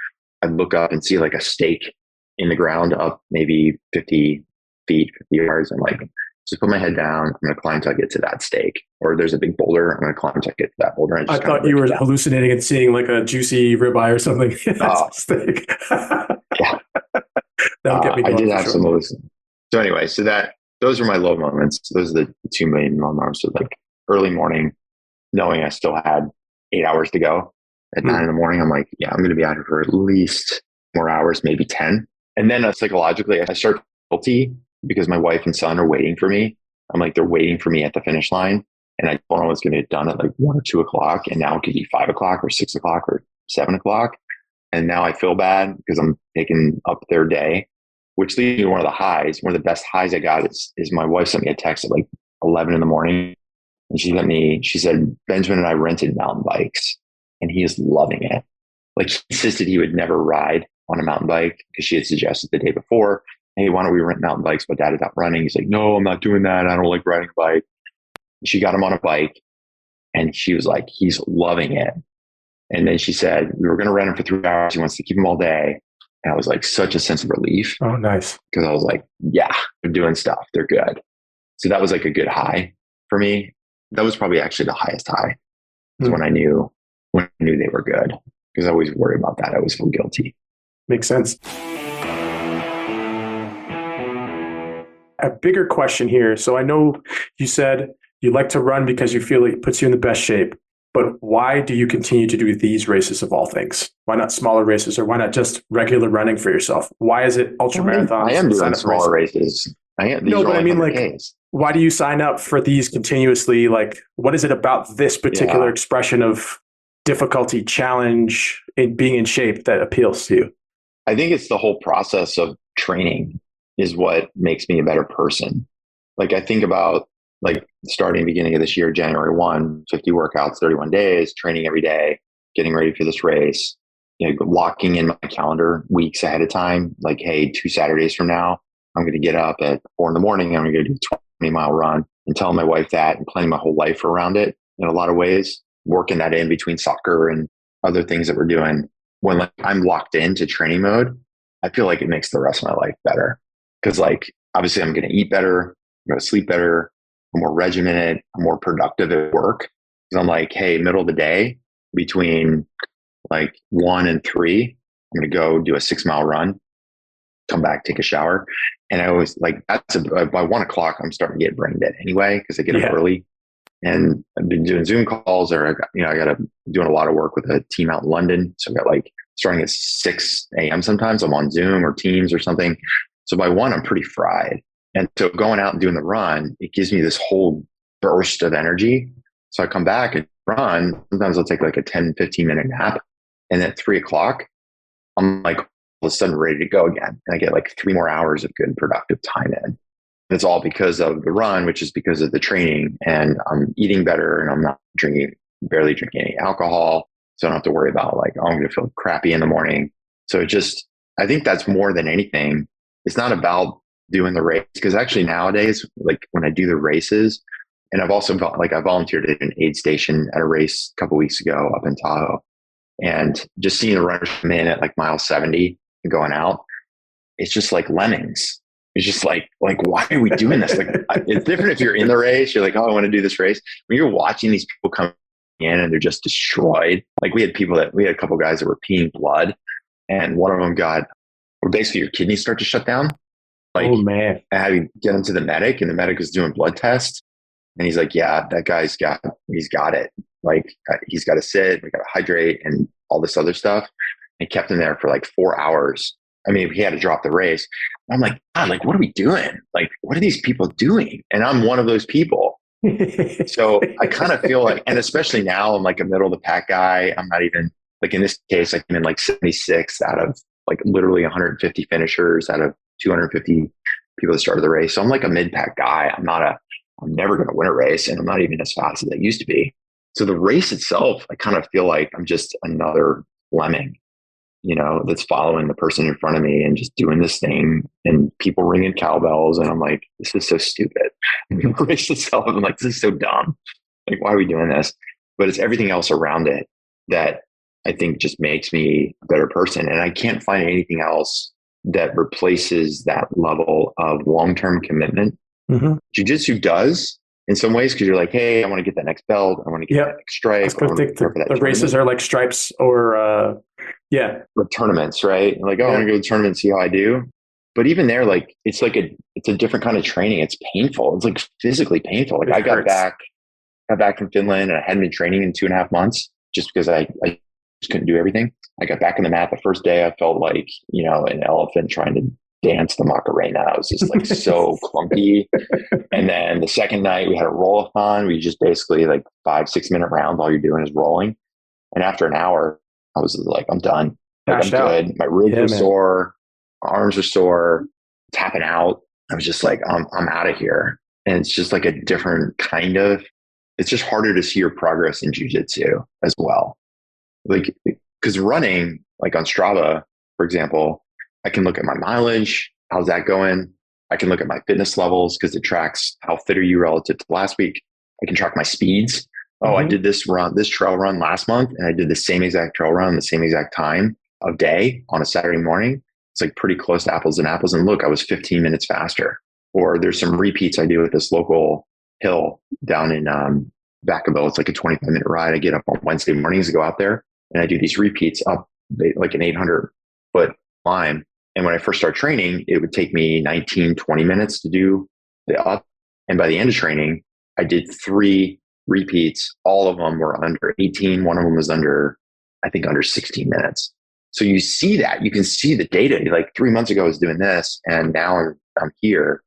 Speaker 1: I'd look up and see like a stake in the ground up maybe 50 feet, 50 yards. I'm like, just put my head down. I'm going to climb till I get to that stake. Or there's a big boulder. I'm going to climb till I get to that boulder.
Speaker 2: I thought you were hallucinating and seeing like a juicy ribeye or something. Steak.
Speaker 1: Yeah.
Speaker 2: That would get me going.
Speaker 1: I did have some hallucinations. So anyway, those are my low moments. Those are the 2 main moments. So like early morning, knowing I still had 8 hours to go at 9 in the morning. I'm like, yeah, I'm going to be out here for at least more hours, maybe 10. And then psychologically, I start guilty because my wife and son are waiting for me. I'm like, they're waiting for me at the finish line. And I thought I was going to get done at like 1 or 2 o'clock. And now it could be 5 o'clock or 6 o'clock or 7 o'clock. And now I feel bad because I'm taking up their day, which leads me to one of the highs. One of the best highs I got is my wife sent me a text at like 11 in the morning. And she said, Benjamin and I rented mountain bikes and he is loving it. Like he insisted he would never ride on a mountain bike because she had suggested the day before, hey, why don't we rent mountain bikes? But dad is not running. He's like, no, I'm not doing that. I don't like riding a bike. She got him on a bike and she was like, he's loving it. And then she said, we were going to rent him for 3 hours. He wants to keep him all day. And I was like, such a sense of relief.
Speaker 2: Oh, nice.
Speaker 1: Because I was like, yeah, they're doing stuff. They're good. So that was like a good high for me. That was probably actually the highest high is when I knew they were good. Because I always worry about that. I always feel guilty.
Speaker 2: Makes sense. A bigger question here. So I know you said you like to run because you feel it puts you in the best shape. But why do you continue to do these races of all things? Why not smaller races, or why not just regular running for yourself? Why is it ultra marathons?
Speaker 1: I am doing smaller races.
Speaker 2: No, but I mean, like, why do you sign up for these continuously? Like, what is it about this particular expression of difficulty, challenge, in being in shape that appeals to you?
Speaker 1: I think it's the whole process of training is what makes me a better person. Like, I think about like starting beginning of this year, January 1, 50 workouts, 31 days, training every day, getting ready for this race, locking in my calendar weeks ahead of time. Like, hey, 2 Saturdays from now, I'm going to get up at 4 in the morning. I'm going to do a 20-mile run and telling my wife that and planning my whole life around it in a lot of ways, working that in between soccer and other things that we're doing. When like I'm locked into training mode, I feel like it makes the rest of my life better. Because like, obviously I'm going to eat better, I'm going to sleep better, I'm more regimented, I'm more productive at work. Because I'm like, hey, middle of the day between like 1 and 3, I'm going to go do a 6-mile run, come back, take a shower. And I always like, by 1 o'clock, I'm starting to get brain dead anyway, because I get up early. And I've been doing Zoom calls, or I got to doing a lot of work with a team out in London. So I got like starting at 6 a.m. sometimes I'm on Zoom or Teams or something. So by 1, I'm pretty fried. And so going out and doing the run, it gives me this whole burst of energy. So I come back and run. Sometimes I'll take like a 10, 15 minute nap. And at 3 o'clock, I'm like all of a sudden ready to go again. And I get like 3 more hours of good productive time in. It's all because of the run, which is because of the training, and I'm eating better and I'm not barely drinking any alcohol. So I don't have to worry about like, oh, I'm going to feel crappy in the morning. So I think that's more than anything. It's not about doing the race, because actually nowadays, like when I do the races, and I've also I volunteered at an aid station at a race a couple of weeks ago up in Tahoe, and just seeing the runners come in at like mile 70 and going out, it's just like lemmings. It's just like, why are we doing this? Like, it's different if you're in the race. You're like, oh, I want to do this race. When you're watching these people come in and they're just destroyed. Like we had a couple of guys that were peeing blood, and one of them basically your kidneys start to shut down. Like,
Speaker 2: oh man!
Speaker 1: I had to get him to the medic, and the medic was doing blood tests, and he's like, yeah, that guy's got it. Like he's got to sit, we got to hydrate, and all this other stuff. And kept him there for like 4 hours. I mean, he had to drop the race. I'm like, God, like, what are we doing? Like, what are these people doing? And I'm one of those people. So I kind of feel like, and especially now, I'm like a middle of the pack guy. I'm not even like, in this case, I came in like 76 out of like literally 150 finishers out of 250 people that started the race. So I'm like a mid pack guy. I'm never going to win a race, and I'm not even as fast as I used to be. So the race itself, I kind of feel like I'm just another lemming, that's following the person in front of me and just doing this thing, and people ringing cowbells. And I'm like, this is so stupid. The race itself, I'm like, this is so dumb. Like, why are we doing this? But it's everything else around it that I think just makes me a better person. And I can't find anything else that replaces that level of long-term commitment. Mm-hmm. Jiu-jitsu does in some ways, because you're like, hey, I want to get that next belt. I want to get that next stripe.
Speaker 2: The races are like stripes or
Speaker 1: or tournaments, right? Like, I want to go to the tournament and see how I do. But even there, like, it's a different kind of training. It's painful. It's like physically painful. Like I got back from Finland, and I hadn't been training in 2.5 months just because I just couldn't do everything. I got back in the mat the first day. I felt like, an elephant trying to dance the Macarena. I was just like so clunky. And then the second night we had a roll-a-thon. We just basically like 5-6 minute rounds. All you're doing is rolling. And after an hour, I was like, I'm done. Like, I'm good. My ribs are sore. My arms are sore. Tapping out. I was just like, I'm out of here. And it's just like a different kind of, it's just harder to see your progress in jiu-jitsu as well. Like, because running, like on Strava, for example, I can look at my mileage. How's that going? I can look at my fitness levels because it tracks how fit are you relative to last week. I can track my speeds. Oh, I did this trail run last month, and I did the same exact trail run, the same exact time of day on a Saturday morning. It's like pretty close to apples and apples. And look, I was 15 minutes faster. Or there's some repeats I do at this local hill down in Vacaville. It's like a 25-minute ride. I get up on Wednesday mornings to go out there, and I do these repeats up like an 800-foot climb. And when I first started training, it would take me 19, 20 minutes to do the up. And by the end of training, I did 3 repeats. All of them were under 18. One of them was under 16 minutes. So you see that, you can see the data. Like 3 months ago I was doing this, and now I'm here,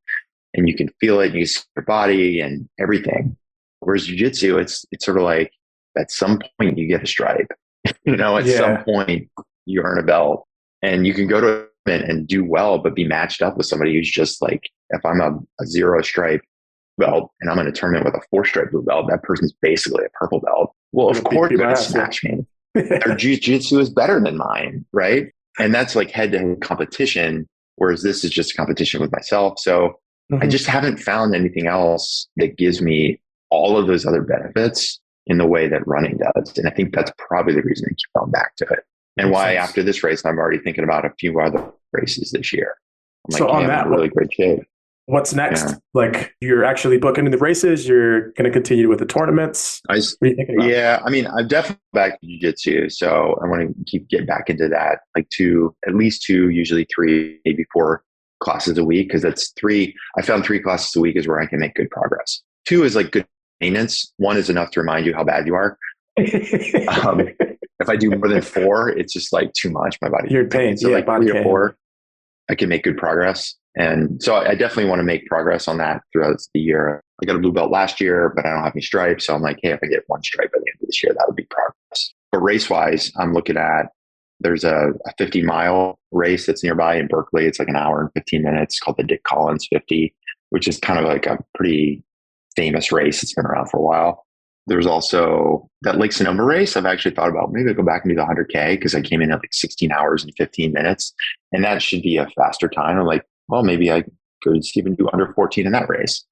Speaker 1: and you can feel it. You see your body and everything. Whereas jiu-jitsu, it's sort of like at some point you get a stripe, at some point you earn a belt, and you can go to and do well, but be matched up with somebody who's just like, if I'm a 0 stripe belt and I'm in a tournament with a 4-stripe blue belt, that person's basically a purple belt. Well, of course you're going to smash me. Their jiu-jitsu is better than mine, right? And that's like head-to-head competition, whereas this is just a competition with myself. So I just haven't found anything else that gives me all of those other benefits in the way that running does. And I think that's probably the reason I keep going back to it. And why after this race, I'm already thinking about a few other races this year. I'm like,
Speaker 2: so on that,
Speaker 1: I'm in really great shape.
Speaker 2: What's next? Yeah. Like, you're actually booking in the races. You're going to continue with the tournaments. What are you thinking about?
Speaker 1: Yeah, I mean, I'm definitely back to jiu-jitsu, so I want to keep getting back into that. Like at least 2, usually 3, maybe 4 classes a week, because that's 3. I found 3 classes a week is where I can make good progress. 2 is like good maintenance. One is enough to remind you how bad you are. If I do more than 4, it's just like too much. My body.
Speaker 2: You're in pain.
Speaker 1: So
Speaker 2: yeah,
Speaker 1: like 3 or 4, I can make good progress. And so I definitely want to make progress on that throughout the year. I got a blue belt last year, but I don't have any stripes. So I'm like, hey, if I get 1 stripe by the end of this year, that would be progress. But race wise, I'm looking at, there's a 50-mile race that's nearby in Berkeley. It's like an hour and 15 minutes called the Dick Collins 50, which is kind of like a pretty famous race. It's been around for a while. There's also that Lake Sonoma race. I've actually thought about maybe I'll go back and do the 100K because I came in at like 16 hours and 15 minutes. And that should be a faster time. I'm like, well, maybe I could even do under 14 in that race.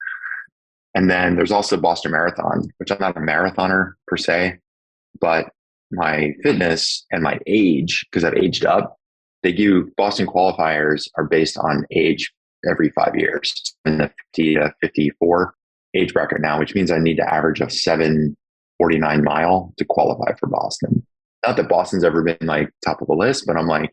Speaker 1: And then there's also Boston Marathon, which I'm not a marathoner per se, but my fitness and my age, because I've aged up, Boston qualifiers are based on age every 5 years in the 50 to 54 age bracket now, which means I need to average a 7:49 mile to qualify for Boston. Not that Boston's ever been like top of the list, but I'm like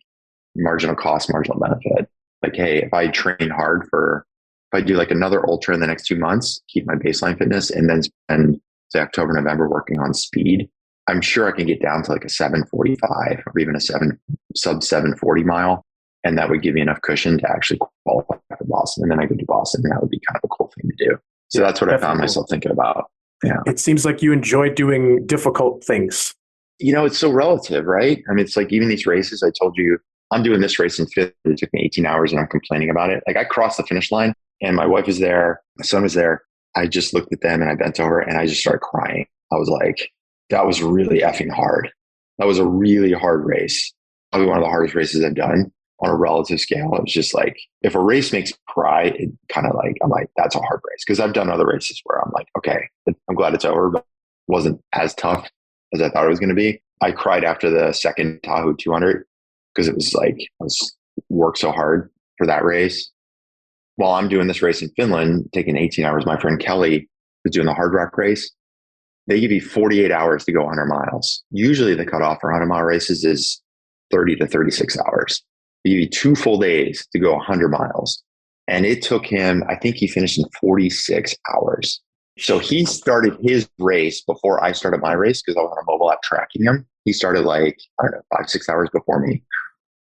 Speaker 1: marginal cost, marginal benefit. Like, hey, if I train hard if I do like another ultra in the next 2 months, keep my baseline fitness, and then spend say October, November working on speed, I'm sure I can get down to like a 7:45 or even a sub 7:40 mile. And that would give me enough cushion to actually qualify for Boston. And then I go to Boston, and that would be kind of a cool thing to do. So that's what I found myself thinking about. Yeah.
Speaker 2: It seems like you enjoy doing difficult things.
Speaker 1: It's so relative, right? I mean, it's like even these races, I told you, I'm doing this race in 5th. It took me 18 hours and I'm complaining about it. Like I crossed the finish line and my wife is there. My son was there. I just looked at them and I bent over and I just started crying. I was like, that was really effing hard. That was a really hard race. Probably one of the hardest races I've done on a relative scale. It was just like, if a race makes me cry, it kind of like, I'm like, that's a hard race. Cause I've done other races where I'm like, okay, I'm glad it's over, but it wasn't as tough as I thought it was going to be. I cried after the second Tahoe 200 because it was like, I was worked so hard for that race. While I'm doing this race in Finland, taking 18 hours, my friend Kelly was doing the hard rock race. They give you 48 hours to go 100 miles. Usually the cutoff for 100-mile races is 30 to 36 hours. They give you 2 full days to go 100 miles. And it took him, I think he finished in 46 hours. So he started his race before I started my race because I was on a mobile app tracking him. He started like, I don't know, 5-6 hours before me.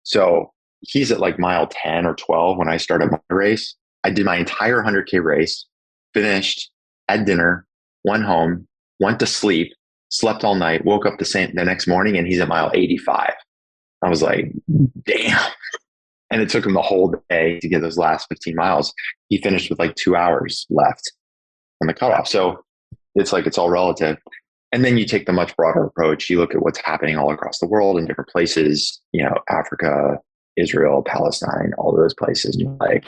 Speaker 1: So he's at like mile 10 or 12 when I started my race. I did my entire 100K race, finished, had dinner, went home, went to sleep, slept all night, woke up the next morning, and he's at mile 85. I was like, damn. And it took him the whole day to get those last 15 miles. He finished with like 2 hours left on the cutoff. So it's like, it's all relative. And then you take the much broader approach. You look at what's happening all across the world in different places, Africa, Israel, Palestine, all those places. And you're like,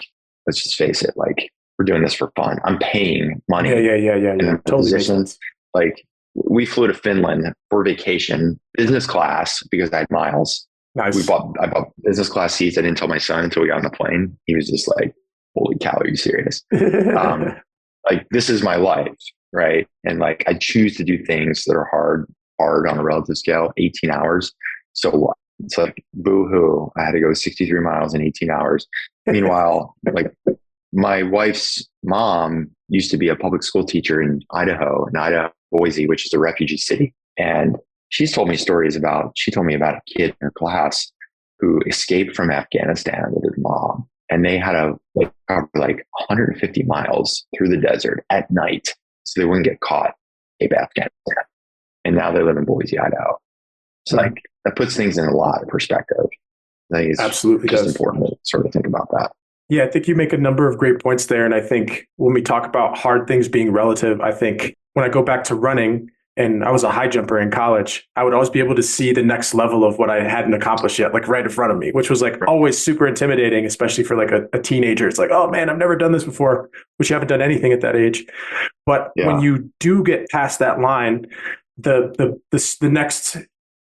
Speaker 1: let's just face it, like we're doing this for fun. I'm paying money.
Speaker 2: Yeah. Totally.
Speaker 1: Positions. Like we flew to Finland for vacation, business class, because I had miles.
Speaker 2: Nice.
Speaker 1: I bought business class seats. I didn't tell my son until we got on the plane. He was just like, holy cow, are you serious? Like this is my life. Right. And like, I choose to do things that are hard on a relative scale, 18 hours. So what? It's like, boo-hoo. I had to go 63 miles in 18 hours. Meanwhile, like my wife's mom used to be a public school teacher in Idaho, Boise, which is a refugee city. And she's told me she told me about a kid in her class who escaped from Afghanistan with his mom. And they had to cover like 150 miles through the desert at night so they wouldn't get caught in Afghanistan. And now they live in Boise, Idaho. So like that puts things in a lot of perspective. I think it's
Speaker 2: absolutely
Speaker 1: just important to sort of think about that.
Speaker 2: Yeah, I think you make a number of great points there. And I think when we talk about hard things being relative, I think when I go back to running, and I was a high jumper in college, I would always be able to see the next level of what I hadn't accomplished yet, like right in front of me, which was like always super intimidating, especially for like a teenager. It's like, oh man, I've never done this before, which you haven't done anything at that age. But when you do get past that line, the next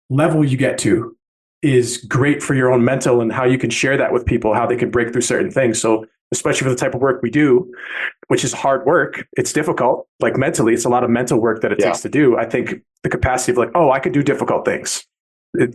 Speaker 2: level you get to is great for your own mental and how you can share that with people, how they can break through certain things. So especially for the type of work we do, which is hard work, it's difficult. Like mentally, it's a lot of mental work that it takes to do. I think the capacity of like, oh, I could do difficult things.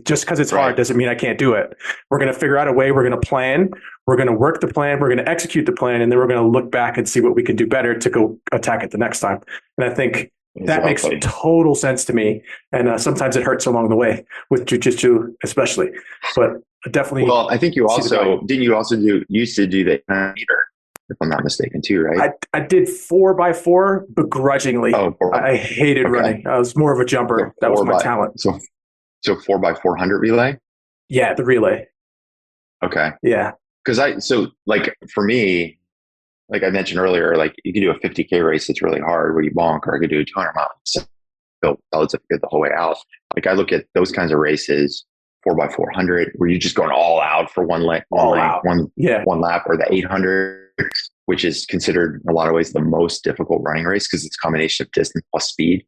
Speaker 2: Just because it's hard doesn't mean I can't do it. We're going to figure out a way. We're going to plan. We're going to work the plan. We're going to execute the plan. And then we're going to look back and see what we can do better to go attack it the next time. And I think That makes
Speaker 3: Exactly.
Speaker 2: total sense to me. And sometimes it hurts along the way with jujitsu, especially. But I definitely
Speaker 3: Well, I think
Speaker 2: see the value.
Speaker 3: you also used to do the meter, if I'm not mistaken, too, right?
Speaker 2: I did 4x4 begrudgingly.
Speaker 3: Oh,
Speaker 2: I hated
Speaker 3: okay.
Speaker 2: running. I was more of a
Speaker 3: So
Speaker 2: jumper. That was
Speaker 3: four
Speaker 2: my
Speaker 3: by
Speaker 2: talent.
Speaker 3: so 4x400 relay.
Speaker 2: Yeah, the relay.
Speaker 3: Okay.
Speaker 2: Yeah.
Speaker 3: Because like for me, like I mentioned earlier, like you can do a 50K race that's really hard where you bonk, or I could do a 200 miles, build good the whole way out. Like I look at those kinds of races, 4x400, where you're just going all out for
Speaker 2: All out. Yeah.
Speaker 3: one lap, or the 800, which is considered in a lot of ways the most difficult running race because it's a combination of distance plus speed.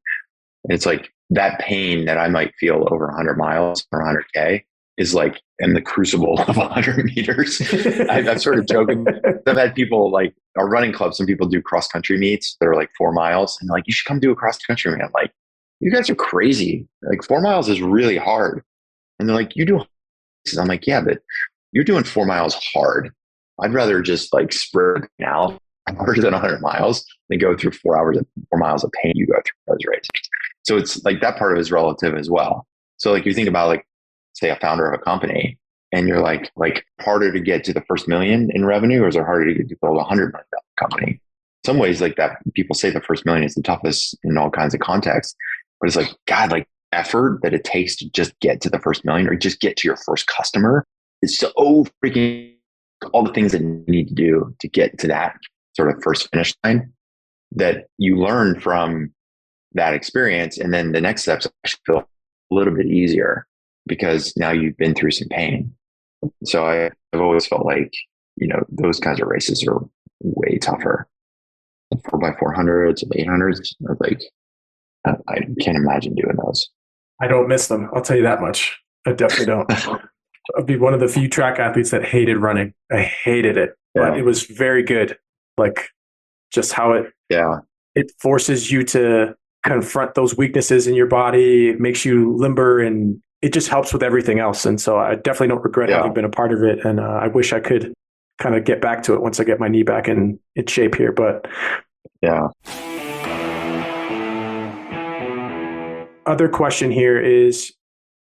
Speaker 3: And it's like that pain that I might feel over 100 miles or 100K is like in the crucible of 100 meters. I'm sort of joking. I've had people like a running club. Some people do cross country meets. They're like 4 miles, and like, you should come do a cross country meet. I'm like, you guys are crazy. Like 4 miles is really hard. And they're like, you do. I'm like, yeah, but you're doing 4 miles hard. I'd rather just like spread out harder than 100 miles than go through 4 hours of 4 miles of pain you go through those races. So it's like that part of it is relative as well. So like you think about like, say, a founder of a company, and you're like harder to get to the first million in revenue, or is it harder to get to build $100 million company? In some ways, like that, people say the first million is the toughest in all kinds of contexts, but it's like, God, like effort that it takes to just get to the first million or just get to your first customer is so freaking, all the things that you need to do to get to that sort of first finish line that you learn from that experience. And then the next steps actually feel a little bit easier because now you've been through some pain. So I've always felt like, those kinds of races are way tougher. 4x400s, 800s, like I can't imagine doing those.
Speaker 2: I don't miss them. I'll tell you that much. I definitely don't. I'd be one of the few track athletes that hated running. I hated it, but it was very good. Like just how it forces you to confront those weaknesses in your body. It makes you limber, and it just helps with everything else. And so I definitely don't regret having been a part of it. And I wish I could kind of get back to it once I get my knee back in shape here. But
Speaker 3: yeah.
Speaker 2: Other question here is,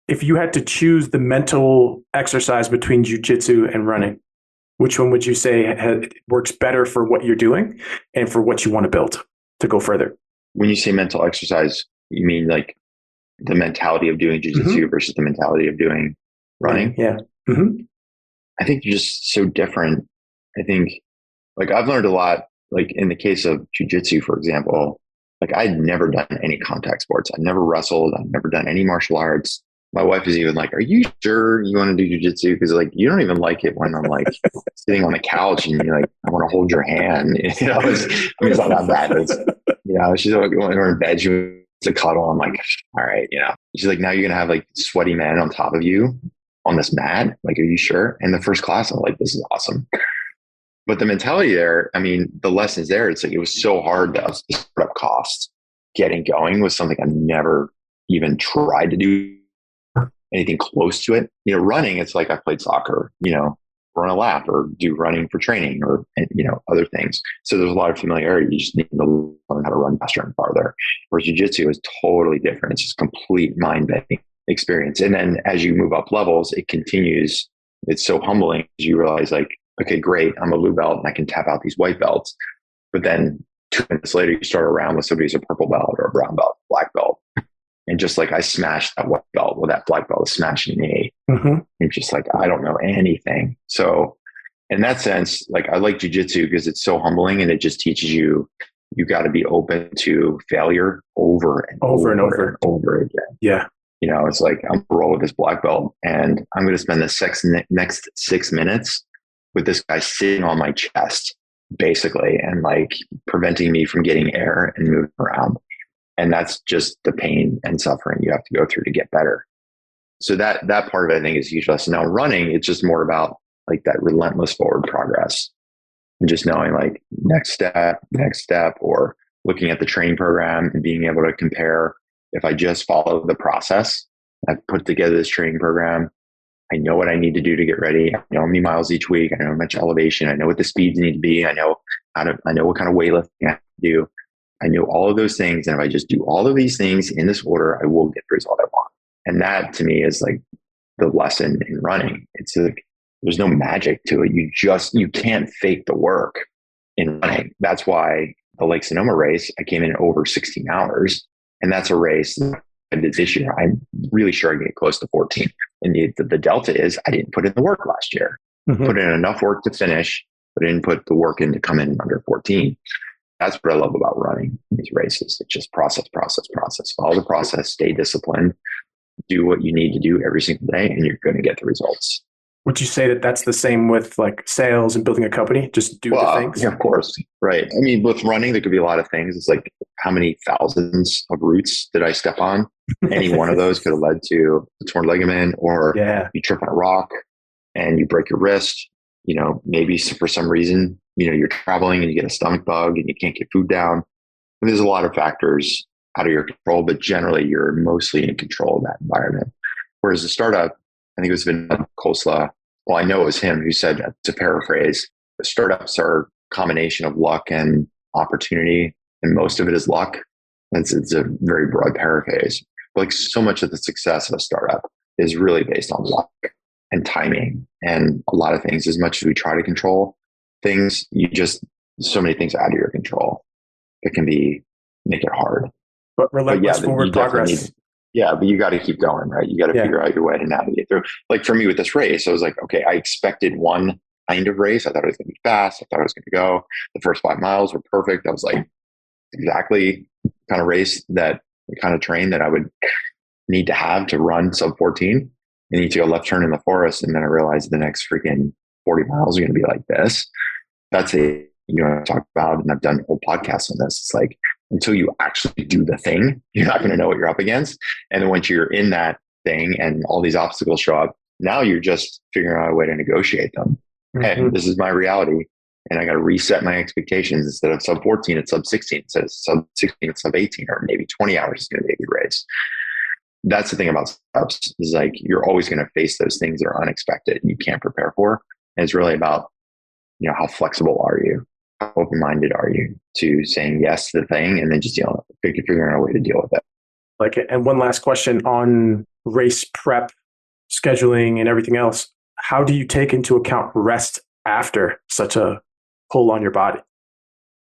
Speaker 2: if you had to choose the mental exercise between jujitsu and running, which one would you say works better for what you're doing and for what you want to build to go further?
Speaker 3: When you say mental exercise, you mean like the mentality of doing jujitsu versus the mentality of doing running?
Speaker 2: Yeah. Mm-hmm.
Speaker 3: I think you're just so different. I think like I've learned a lot, like in the case of jujitsu, for example, like I'd never done any contact sports. I've never wrestled. I've never done any martial arts. My wife is even like, are you sure you want to do jujitsu? Because like, you don't even like it when I'm like sitting on the couch and you're like, I want to hold your hand. It's not that bad. She's like, when we're in bed, she wants to cuddle. I'm like, all right, She's like, now you're going to have like sweaty men on top of you on this mat. Like, are you sure? And the first class, I'm like, this is awesome. But the mentality there, I mean, the lessons there, it's like, it was so hard to put up costs. Getting going was something I've never even tried to do anything close to it. Running, it's like I played soccer, run a lap or do running for training or, other things. So there's a lot of familiarity. You just need to learn how to run faster and farther. Whereas jiu-jitsu is totally different. It's just complete mind-bending experience. And then as you move up levels, it continues. It's so humbling as you realize like, okay, great, I'm a blue belt and I can tap out these white belts. But then 2 minutes later, you start around with somebody who's a purple belt or a brown belt, black belt. And just like I smashed that white belt, well, that black belt is smashing me.
Speaker 2: Mm-hmm.
Speaker 3: And just like, I don't know anything. So in that sense, like I like jujitsu because it's so humbling and it just teaches you got to be open to failure over and over again.
Speaker 2: Yeah.
Speaker 3: It's like I'm going to roll with this black belt and I'm going to spend the next 6 minutes with this guy sitting on my chest, basically, and like preventing me from getting air and moving around. And that's just the pain and suffering you have to go through to get better. So that part of it, I think, is a huge lesson. Now running, it's just more about like that relentless forward progress and just knowing like next step, or looking at the training program and being able to compare. If I just follow the process, I've put together this training program. I know what I need to do to get ready. I know how many miles each week. I know how much elevation. I know what the speeds need to be. I know what kind of weightlifting I have to do. I know all of those things. And if I just do all of these things in this order, I will get the result I want. And that to me is like the lesson in running. It's like, there's no magic to it. You can't fake the work in running. That's why the Lake Sonoma race, I came in over 16 hours. And that's a race I did this year. I'm really sure I can get close to 14. And the delta is I didn't put in the work last year. Put in enough work to finish, but I didn't put the work in to come in under 14. That's what I love about running these races. It's just process. Follow the process, stay disciplined, do what you need to do every single day, and you're going to get the results.
Speaker 2: Would you say that that's the same with like sales and building a company? Just do the things?
Speaker 3: Yeah, of course. Right. I mean, with running, there could be a lot of things. It's like, how many thousands of routes did I step on? Any one of those could have led to a torn ligament, or you trip on a rock and you break your wrist. You know, maybe for some reason, you're traveling and you get a stomach bug and you can't get food down. I mean, there's a lot of factors out of your control, but generally you're mostly in control of that environment. Whereas a startup, I think it was Vinod Khosla. Well, I know it was him who said, to paraphrase, startups are a combination of luck and opportunity, and most of it is luck. It's a very broad paraphrase. But like, so much of the success of a startup is really based on luck and timing, and a lot of things. As much as we try to control things, so many things out of your control that can make it hard.
Speaker 2: But relentless forward progress.
Speaker 3: But you got to keep going, right? You got to figure out your way to navigate through. Like for me with this race, I was like, okay, I expected one kind of race. I thought it was going to be fast. I thought it was going to go. The first 5 miles were perfect. I was like, exactly the kind of race, that the kind of train that I would need to have to run sub 14. I need to go left turn in the forest. And then I realized the next freaking 40 miles are going to be like this. That's I talk about, and I've done whole podcasts on this. It's like, until you actually do the thing, you're not going to know what you're up against. And then once you're in that thing and all these obstacles show up, now you're just figuring out a way to negotiate them. And this is my reality. And I got to reset my expectations. Instead of sub 14, it's sub 16. Instead of sub 16, it's sub 18, or maybe 20 hours is going to be a good race. That's the thing about startups, is like, you're always going to face those things that are unexpected and you can't prepare for. And it's really about, how flexible are you? How open-minded are you to saying yes to the thing, and then just figuring out a way to deal with it.
Speaker 2: Like it. And one last question on race prep, scheduling, and everything else. How do you take into account rest after such a pull on your body?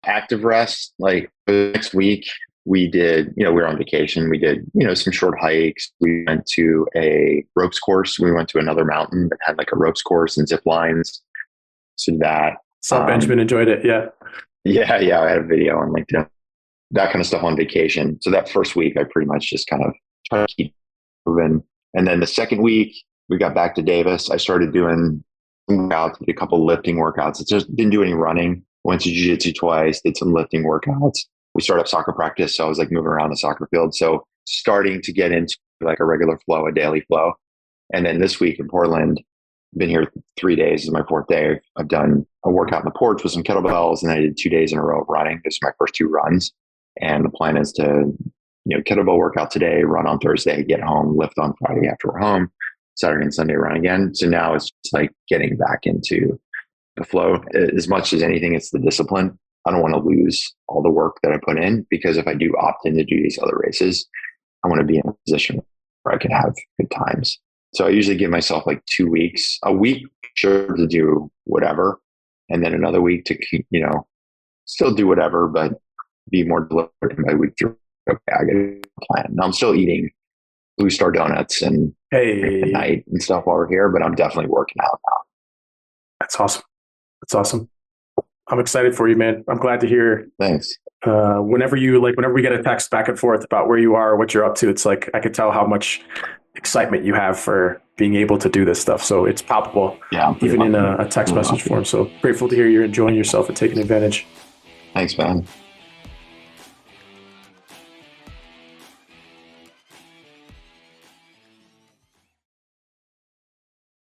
Speaker 3: Active rest, like the next week, we did, we were on vacation. We did, some short hikes. We went to a ropes course. We went to another mountain that had like a ropes course and zip lines. So that.
Speaker 2: Benjamin enjoyed it. Yeah.
Speaker 3: Yeah. I had a video on LinkedIn, that kind of stuff on vacation. So that first week, I pretty much just kind of try to keep moving. And then the second week, we got back to Davis. I started doing some workouts, did a couple of lifting workouts. It just didn't do any running. Went to jiu-jitsu twice, did some lifting workouts. We started up soccer practice. So I was like moving around the soccer field. So starting to get into like a regular flow, a daily flow. And then this week in Portland, been here 3 days. This is my 4th day. I've done a workout on the porch with some kettlebells, and I did 2 days in a row of running. This is my first 2 runs. And the plan is to, kettlebell workout today, run on Thursday, get home, lift on Friday after we're home, Saturday and Sunday run again. So now it's just like getting back into the flow. As much as anything, it's the discipline. I don't want to lose all the work that I put in, because if I do opt in to do these other races, I want to be in a position where I can have good times. So I usually give myself like 2 weeks, a week sure to do whatever, and then another week to keep, still do whatever, but be more deliberate. And by week 3, okay, I got a plan. Now I'm still eating Blue Star donuts and at night and stuff while we're here, but I'm definitely working out now.
Speaker 2: That's awesome. I'm excited for you, man. I'm glad to hear.
Speaker 3: Thanks.
Speaker 2: Whenever we get a text back and forth about where you are, what you're up to, it's like, I could tell how much excitement you have for being able to do this stuff. So it's palpable, even in a text message form. So grateful to hear you're enjoying yourself and taking advantage.
Speaker 3: Thanks, man.